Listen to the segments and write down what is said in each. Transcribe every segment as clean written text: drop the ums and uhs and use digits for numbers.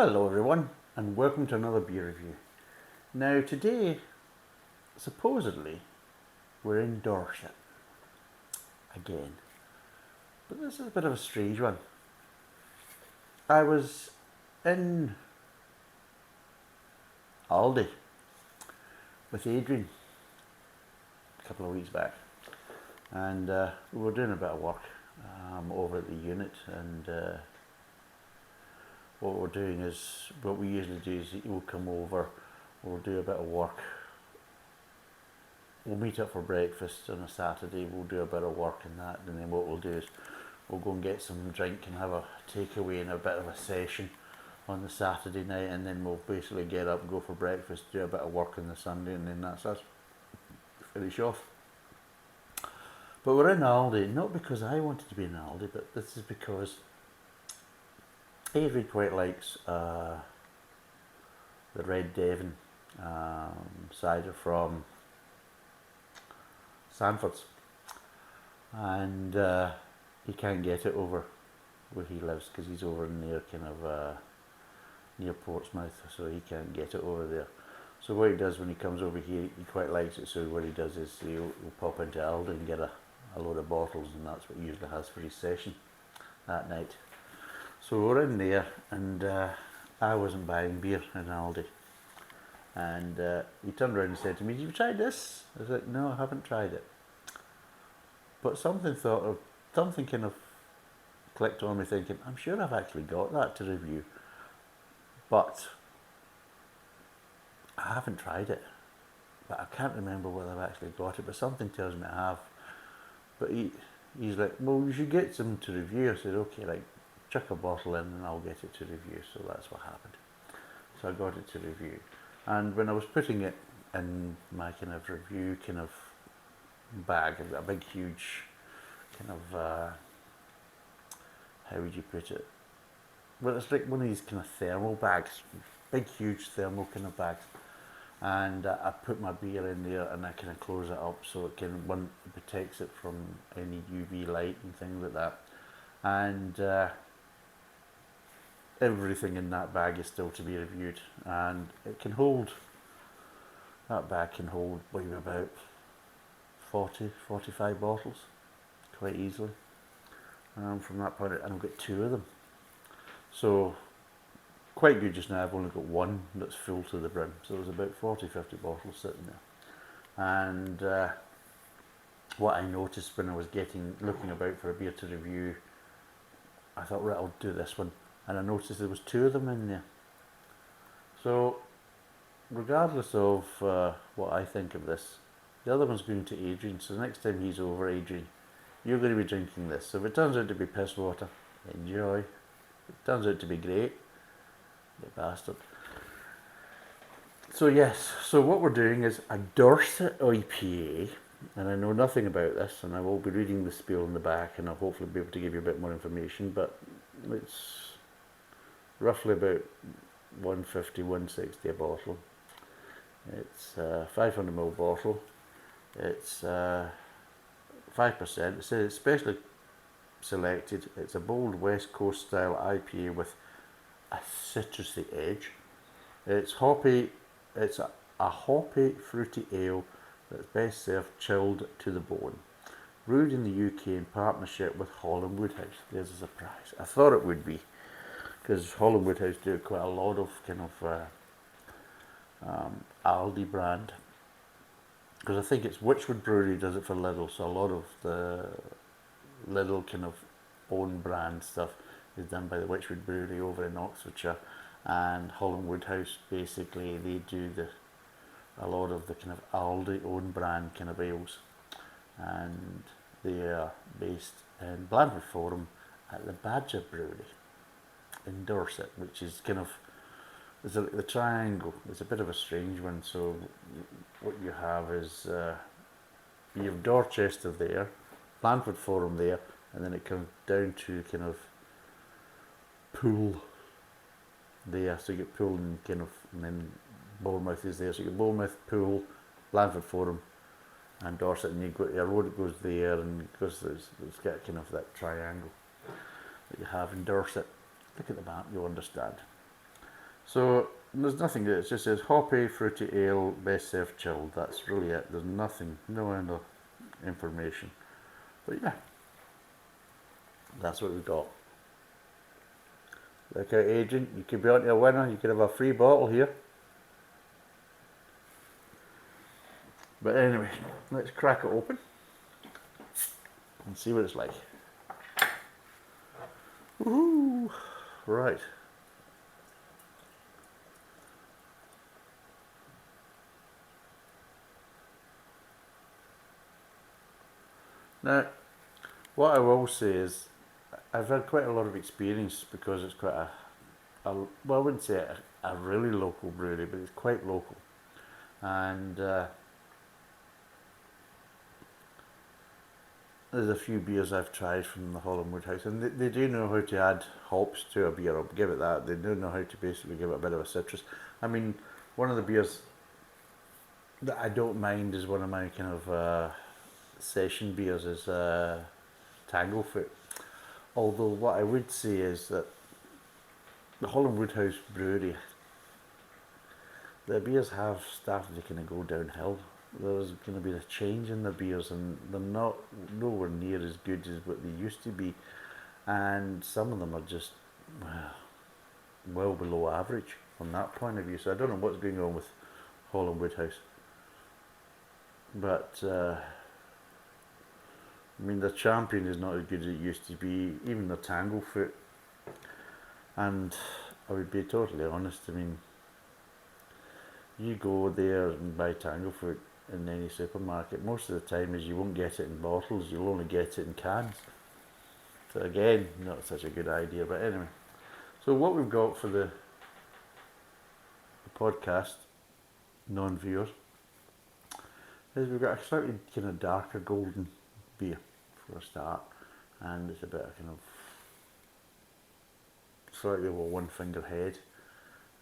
Hello everyone and welcome to another beer review. Now today, supposedly, we're in Dorset again, but this is a bit of a strange one. I was in Aldi with Adrian a couple of weeks back and we were doing a bit of work over at the unit, and what we're doing is, what we usually do is he'll come over, we'll do a bit of work, we'll meet up for breakfast on a Saturday, we'll do a bit of work and that, and then what we'll do is we'll go and get some drink and have a takeaway and a bit of a session on the Saturday night, and then we'll basically get up, go for breakfast, do a bit of work on the Sunday, and then that's us, finish off. But we're in Aldi, not because I wanted to be in Aldi, but this is because Avery quite likes the Red Devon cider from Sanford's, and he can't get it over where he lives because he's over near kind of near Portsmouth, so he can't get it over there. So what he does when he comes over here, he quite likes it, so what he does is he'll pop into Aldi and get a load of bottles, and that's what he usually has for his session that night. So we're in there, and I wasn't buying beer in Aldi, and he turned around and said to me, "Have you tried this?" I was like, "No, I haven't tried it." But something kind of clicked on me, thinking, I'm sure I've actually got that to review, but I haven't tried it. But I can't remember whether I've actually got it, but something tells me I have. But he's like, "Well, you should get some to review." I said, "Okay, like, chuck a bottle in and I'll get it to review." So that's what happened. So I got it to review. And when I was putting it in my kind of review kind of bag, I've got a big huge kind of, how would you put it? Well, it's like one of these kind of thermal bags, big huge thermal kind of bags. And I put my beer in there and I kind of close it up so it protects it from any UV light and things like that. And everything in that bag is still to be reviewed, and that bag can hold maybe about 45 bottles quite easily from that point, and I've got two of them, so quite good just now. I've only got one that's full to the brim, so there's about 40-50 bottles sitting there. And what I noticed when I was looking about for a beer to review, I thought, right, I'll do this one, and I noticed there was two of them in there. So regardless of what I think of this, the other one's going to Adrian, so next time he's over, Adrian, you're going to be drinking this. So if it turns out to be piss water, enjoy. If it turns out to be great, you bastard. So yes, so what we're doing is a Dorset IPA, and I know nothing about this, and I will be reading the spiel in the back, and I'll hopefully be able to give you a bit more information, but it's roughly about 150-160 a bottle. It's a 500ml bottle. It's 5%. It says it's specially selected. It's a bold West Coast style IPA with a citrusy edge. It's hoppy. It's a hoppy, fruity ale that's best served chilled to the bone. Brewed in the UK in partnership with Woodhouse. There's a surprise. I thought it would be, because Woodhouse do quite a lot of kind of Aldi brand. Because I think it's Witchwood Brewery does it for Lidl, so a lot of the Lidl kind of own brand stuff is done by the Witchwood Brewery over in Oxfordshire, and Woodhouse basically they do a lot of the kind of Aldi own brand kind of ales, and they are based in Blandford Forum at the Badger Brewery in Dorset, which is kind of the triangle. It's a bit of a strange one. So what you have is you have Dorchester there, Blandford Forum there, and then it comes down to kind of Poole there. So you get Poole and kind of, and then Bournemouth is there. So you get Bournemouth, Poole, Blandford Forum, and Dorset, and you've got a road that goes there, and because it's got kind of that triangle that you have in Dorset. Look at the map, you'll understand. So there's nothing there. It just says hoppy, fruity ale, best served chilled. That's really it. There's nothing, no other information. But yeah, that's what we got. Look out, agent. You could be onto a winner. You could have a free bottle here. But anyway, let's crack it open and see what it's like. Woohoo! Right. Now, what I will say is, I've had quite a lot of experience because it's quite well, I wouldn't say a really local brewery, but it's quite local. And there's a few beers I've tried from the Holland Woodhouse, and they do know how to add hops to a beer. I'll give it that. They do know how to basically give it a bit of a citrus. I mean, one of the beers that I don't mind is one of my kind of session beers is Tanglefoot. Although what I would say is that the Holland Woodhouse Brewery, their beers have started to kind of go downhill. There's going to be a change in their beers, and they're not nowhere near as good as what they used to be, and some of them are just well below average from that point of view. So I don't know what's going on with Holland Woodhouse, but I mean, the champion is not as good as it used to be, even the Tanglefoot. And I would be totally honest, I mean, you go there and buy Tanglefoot in any supermarket, most of the time is you won't get it in bottles, you'll only get it in cans. So again, not such a good idea, but anyway. So what we've got for the podcast, non-viewers, is we've got a slightly kind of darker golden beer for a start, and it's a bit of kind of slightly over one finger head,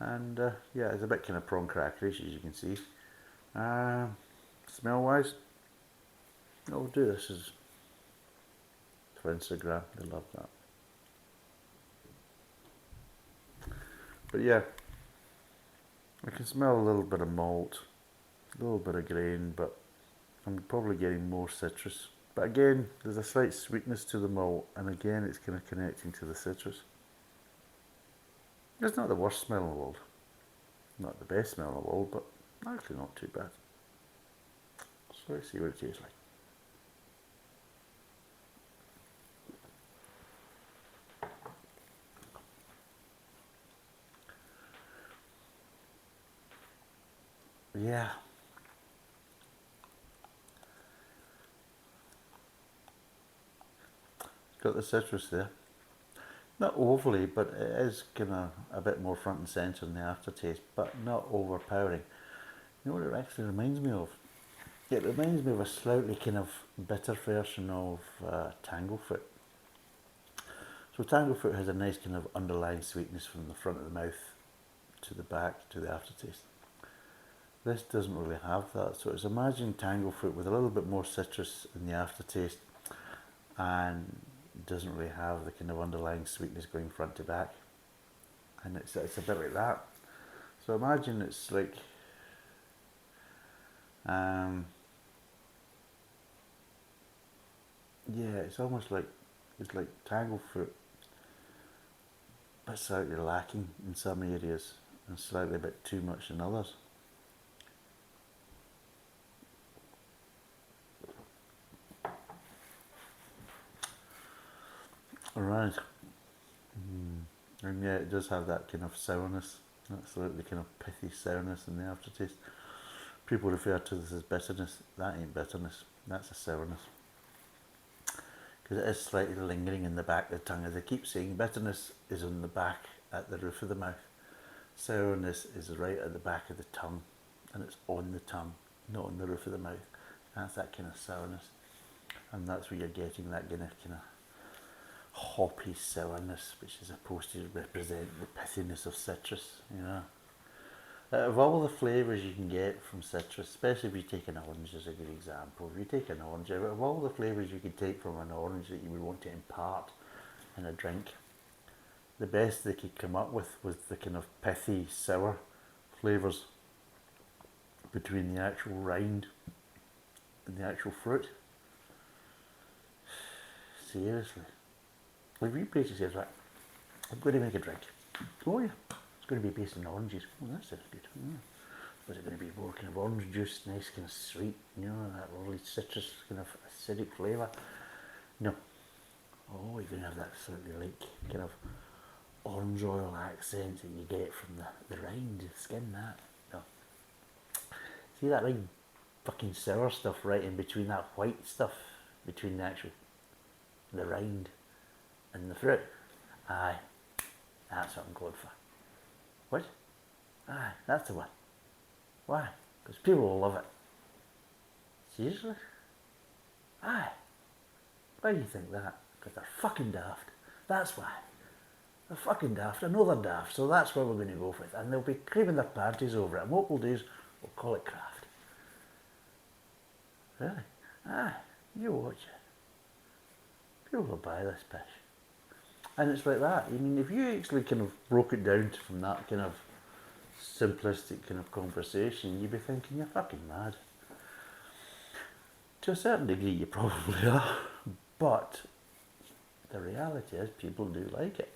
and yeah, it's a bit kind of prawn crackerish, as you can see. Smell wise, I'll do this as for Instagram, they love that. But yeah, I can smell a little bit of malt, a little bit of grain, but I'm probably getting more citrus. But again, there's a slight sweetness to the malt, and again, it's kind of connecting to the citrus. It's not the worst smell in the world, not the best smell in the world, but actually not too bad. So let's see what it tastes like. Yeah. Got the citrus there. Not overly, but it is kind of a bit more front and centre in the aftertaste, but not overpowering. You know what it actually reminds me of? It reminds me of a slightly kind of bitter version of Tanglefoot. So Tanglefoot has a nice kind of underlying sweetness from the front of the mouth to the back to the aftertaste. This doesn't really have that, so it's imagine Tanglefoot with a little bit more citrus in the aftertaste, and doesn't really have the kind of underlying sweetness going front to back, and it's a bit like that. So imagine it's like yeah, it's almost like Tanglefoot, but slightly lacking in some areas and slightly a bit too much in others. Alright. And yeah, it does have that kind of sourness, that slightly kind of pithy sourness in the aftertaste. People refer to this as bitterness. That ain't bitterness, that's a sourness. Because it is slightly lingering in the back of the tongue. As I keep saying, bitterness is on the back at the roof of the mouth. Sourness is right at the back of the tongue, and it's on the tongue, not on the roof of the mouth. That's that kind of sourness, and that's where you're getting that kind of hoppy sourness, which is supposed to represent the pithiness of citrus, you know. Of all the flavours you can get from citrus, especially if you take an orange as a good example, if you take an orange, of all the flavours you could take from an orange that you would want to impart in a drink, the best they could come up with was the kind of pithy, sour flavours between the actual rind and the actual fruit. Seriously. Like, if you basically says, right, I'm going to make a drink. Oh yeah, it's going to be based on oranges. Oh, that sounds good. Was it going to be more kind of orange juice, nice kind of sweet, you know, that lovely citrus kind of acidic flavour? No. Oh, you're going to have that slightly like kind of orange oil accent that you get from the rind, the skin, that. No. See that like fucking sour stuff right in between that white stuff, between the rind and the fruit? Aye, that's what I'm going for. What? Aye, that's the one. Why? Because people will love it. Seriously? Aye. Why do you think that? Because they're fucking daft. That's why. They're fucking daft. I know they're daft, so that's what we're going to go with. And they'll be creaming their panties over it. And what we'll do is, we'll call it craft. Really? Aye. You watch it. People will buy this pish. And it's like that. I mean, if you actually kind of broke it down from that kind of simplistic kind of conversation, you'd be thinking you're fucking mad. To a certain degree you probably are, but the reality is people do like it.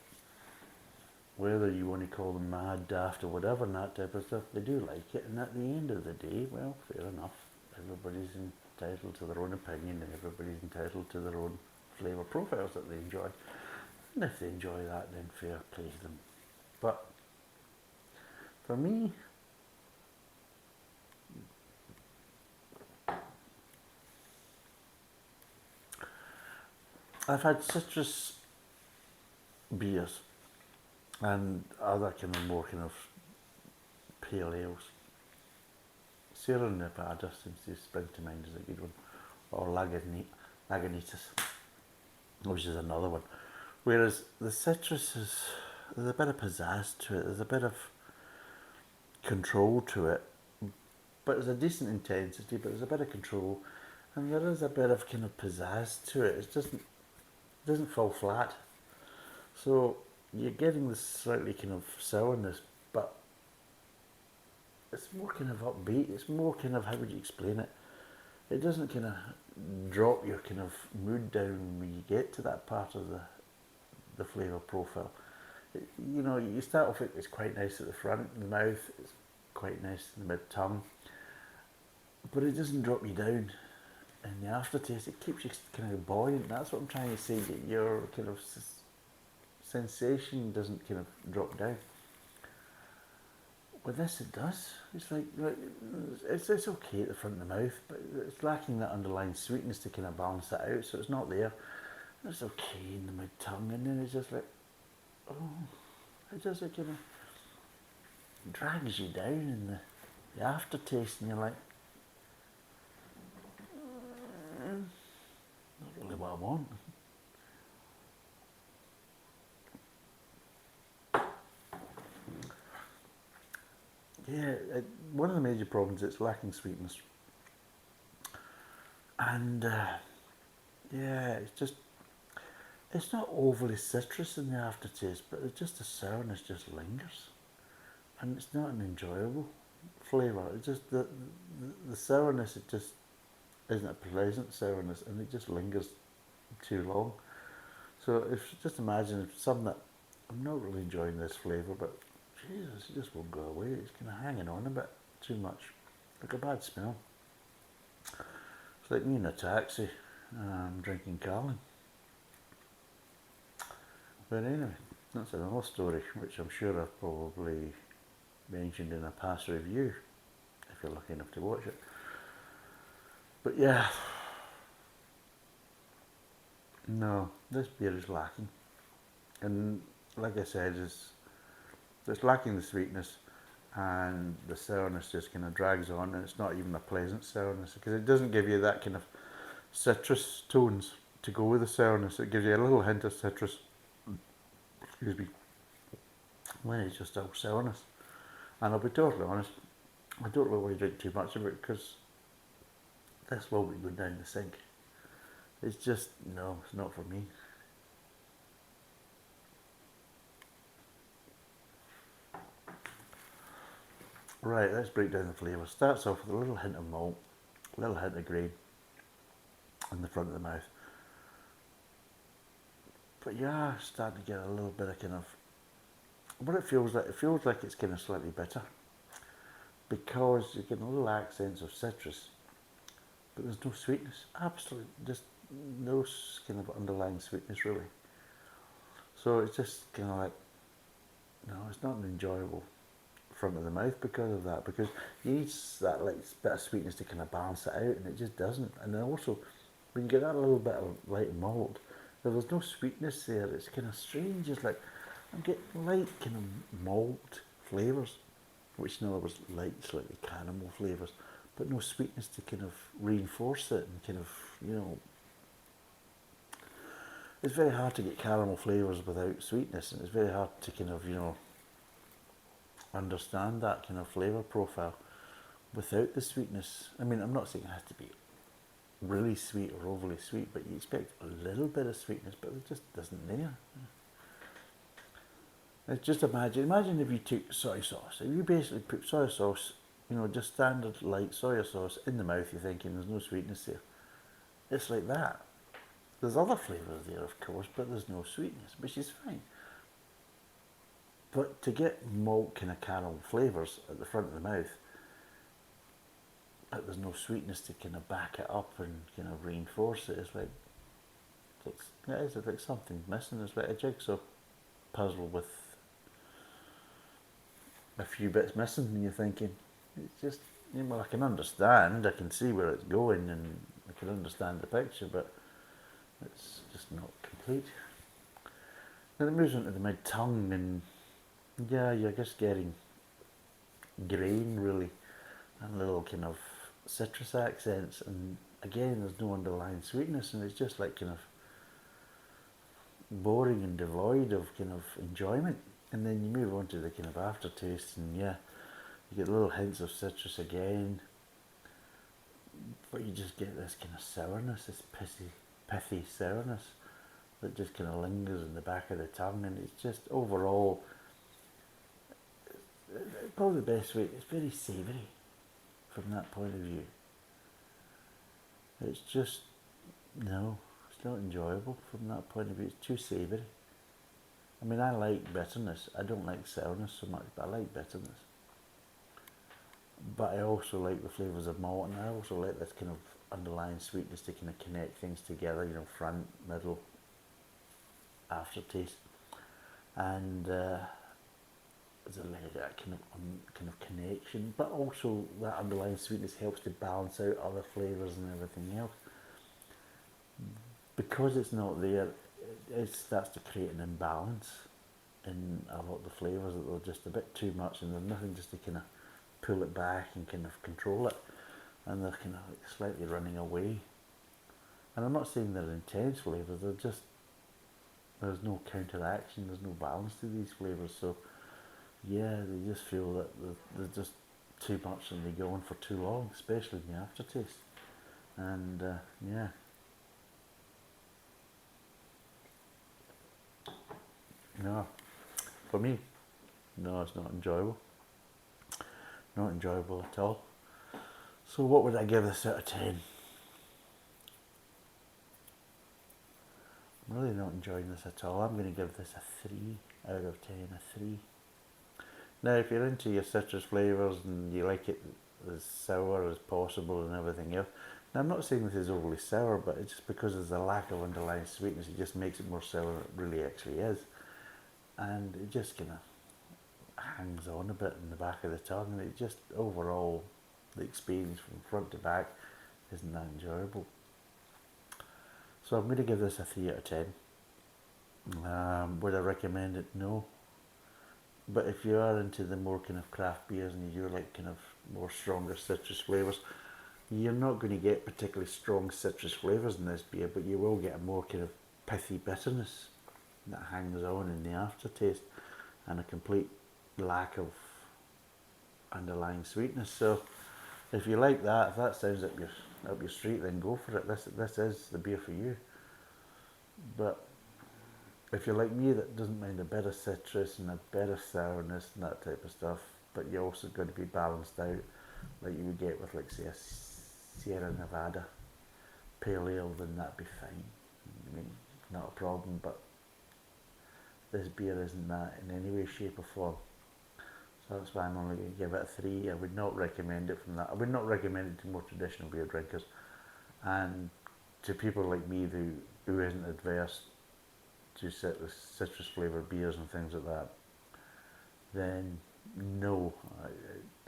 Whether you want to call them mad, daft or whatever and that type of stuff, they do like it, and at the end of the day, well, fair enough. Everybody's entitled to their own opinion and everybody's entitled to their own flavour profiles that they enjoy. And if they enjoy that, then fair play to them. But for me, I've had citrus beers and other kind of more kind of pale ales. Sierra Nevada seems to spring to mind as a good one, or Lagunitas, which is another one. Whereas the citrus there's a bit of pizzazz to it, there's a bit of control to it, but there's a decent intensity, but there's a bit of control, and there is a bit of kind of pizzazz to it. It doesn't fall flat. So you're getting this slightly kind of sourness, but it's more kind of upbeat. It's more kind of, how would you explain it? It doesn't kind of drop your kind of mood down when you get to that part of the flavour profile. You know, you start off, it's quite nice at the front, in the mouth, it's quite nice in the mid-tongue, but it doesn't drop you down. In the aftertaste, it keeps you kind of buoyant. That's what I'm trying to say, that your kind of sensation doesn't kind of drop down. With this it does. It's like, it's okay at the front of the mouth, but it's lacking that underlying sweetness to kind of balance that out, so it's not there. It's okay in the mid-tongue, and then it's just like, oh, it just kind of drags you down in the aftertaste, and you're like, not really what I want. Yeah, one of the major problems is it's lacking sweetness. And yeah, it's not overly citrus in the aftertaste, but it's just the sourness just lingers. And it's not an enjoyable flavour. It's just the sourness, it just isn't a pleasant sourness, and it just lingers too long. So just imagine if something that I'm not really enjoying this flavour, but Jesus, it just won't go away. It's kind of hanging on a bit too much, like a bad smell. It's like me in a taxi, drinking Carling. But anyway, that's another story, which I'm sure I've probably mentioned in a past review, if you're lucky enough to watch it. But yeah, no, this beer is lacking. And like I said, it's lacking the sweetness, and the sourness just kind of drags on, and it's not even a pleasant sourness, because it doesn't give you that kind of citrus tones to go with the sourness. It gives you a little hint of citrus, excuse me, when it's just all sourness. And I'll be totally honest, I don't really want to drink too much of it, because this will be going down the sink. It's just, no, it's not for me. Right, let's break down the flavour. Starts off with a little hint of malt, a little hint of grain in the front of the mouth. But you are starting to get a little bit of kind of what it feels like. It feels like it's kind of slightly bitter because you're getting little accents of citrus, but there's no sweetness. Absolutely, just no kind of underlying sweetness really. So it's just kind of like, no, it's not an enjoyable front of the mouth because of that. Because you need that like bit of sweetness to kind of balance it out, and it just doesn't. And then also, when you get that little bit of light malt, if there's no sweetness there, it's kind of strange. It's like I'm getting light kind of malt flavours, which in other words light, slightly caramel flavours, but no sweetness to kind of reinforce it and kind of, you know, it's very hard to get caramel flavours without sweetness, and it's very hard to kind of, you know, understand that kind of flavour profile without the sweetness. I mean, I'm not saying it has to be really sweet or overly sweet, but you expect a little bit of sweetness, but it just isn't there. It's just imagine if you took soy sauce. If you basically put soy sauce, you know, just standard light soy sauce in the mouth, you're thinking there's no sweetness there. It's like that. There's other flavours there, of course, but there's no sweetness, which is fine. But to get malt kind of caramel flavours at the front of the mouth, but there's no sweetness to kind of back it up and kind of reinforce it, it's like, it's like something's missing. It's like a jigsaw puzzle with a few bits missing, and you're thinking, it's just, you know, I can understand, I can see where it's going, and I can understand the picture, but it's just not complete. Then it moves into the mid-tongue, and yeah, you're just getting grain really, and little kind of citrus accents, and again, there's no underlying sweetness, and it's just like kind of boring and devoid of kind of enjoyment. And then you move on to the kind of aftertaste, and yeah, you get little hints of citrus again, but you just get this kind of sourness, this pithy sourness that just kind of lingers in the back of the tongue, and it's just overall, probably the best way, it's very savoury from that point of view. It's just, no, it's not enjoyable from that point of view. It's too savoury. I mean, I like bitterness. I don't like sourness so much, but I like bitterness. But I also like the flavours of malt, and I also like this kind of underlying sweetness to kind of connect things together, you know, front, middle, aftertaste. And there's a like that kind of connection, but also that underlying sweetness helps to balance out other flavours and everything else. Because it's not there, it starts to create an imbalance in a lot of the flavours, that they're just a bit too much, and there's nothing just to kind of pull it back and kind of control it, and they're kind of like slightly running away. And I'm not saying they're intense flavours, they're just, there's no counteraction, there's no balance to these flavours, so yeah, they just feel that they're just too much and they go on for too long, especially in the aftertaste. And yeah. No, for me, no, it's not enjoyable. Not enjoyable at all. So what would I give this out of 10? I'm really not enjoying this at all. I'm going to give this a 3 out of 10, a 3. Now, if you're into your citrus flavours and you like it as sour as possible and everything else, now I'm not saying this is overly sour, but it's just because there's a lack of underlying sweetness, it just makes it more sour than it really actually is. And it just kind of hangs on a bit in the back of the tongue, and it just, overall, the experience from front to back isn't that enjoyable. So I'm going to give this a 3 out of 10. Would I recommend it? No. But if you are into the more kind of craft beers and you like kind of more stronger citrus flavours, you're not going to get particularly strong citrus flavours in this beer, but you will get a more kind of pithy bitterness that hangs on in the aftertaste, and a complete lack of underlying sweetness. So if you like that, if that sounds up your street, then go for it. This is the beer for you. But if you're like me that doesn't mind a bit of citrus and a bit of sourness and that type of stuff, but you also got to be balanced out, like you would get with, like, say, a Sierra Nevada pale ale, then that'd be fine. I mean, not a problem, but this beer isn't that in any way, shape, or form. So that's why I'm only going to give it a 3. I would not recommend it from that. I would not recommend it to more traditional beer drinkers. And to people like me who isn't adverse to citrus flavoured beers and things like that, then no,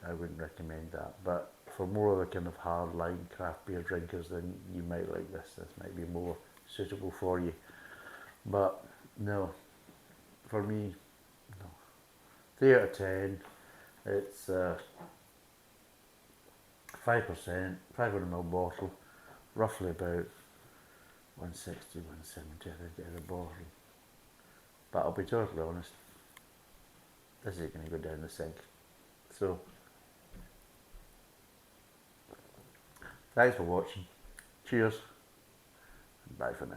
I wouldn't recommend that. But for more of the kind of hard line craft beer drinkers, then you might like this. This might be more suitable for you. But no, for me, no. 3 out of 10. It's 5%, 500ml bottle, roughly about 160, 170 I think in a bottle. But I'll be totally honest, this is going to go down the sink. So, thanks for watching. Cheers, and bye for now.